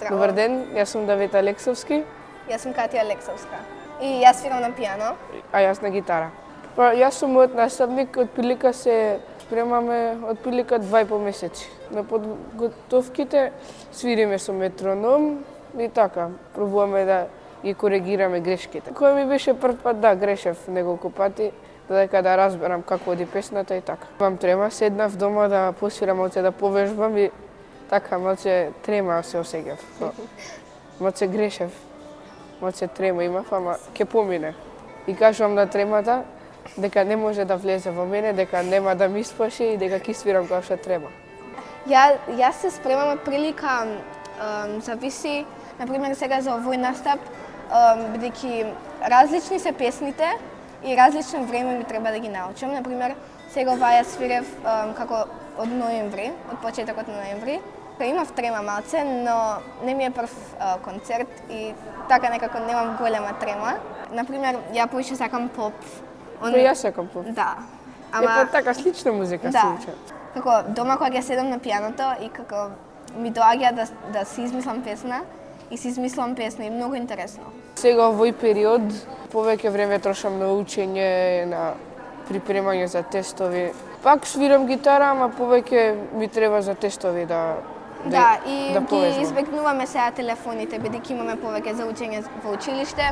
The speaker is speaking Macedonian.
Здраво. Добар ден, јас сум Давид Алексовски. Јас сум Катја Алексовска. И јас свирам на пијано. А јас на гитара. Па јас сум мојот наставник, отприлика се спремаме отприлика 2,5 месеци. На подготовките свириме со метроном и така, пробуваме да ги коригираме грешките. Кој ми беше прв пат, да, грешев неколку пати, додека да разберам како оди песната и така. Имам трема, седнав дома да посвирам, малце да повежбам и така, малце трема се осеќав. Малце грешев, малце трема имав, ама ќе помине. И кажувам на тремата дека не може да влезе во мене, дека нема да ми испаше и дека ќе свирам како што треба. Јас се спремам прилика, зависи, например сега за овој настап, бидејќи различни се песните и различно време ми треба да ги научам. Например, сега оваа ја свирев како од ноември, од почетокот на ноември. Имав трема малце, но не ми е прв концерт и така некако немам голема трема. Например, ја поише сакам поп. Јас сакам поп. Да. Ама така слична музика се учи. Како дома кога ќе седам на пијаното и како ми доаѓа да си измислам песна и си измислам песна и многу интересно. Сега овој период повеќе време трошам на учење, на припремање за тестови. Пак свирам гитара, ама повеќе ми треба за тестови да и ги избегнуваме сега телефоните, бидејќи имаме повеќе за учење во училиште.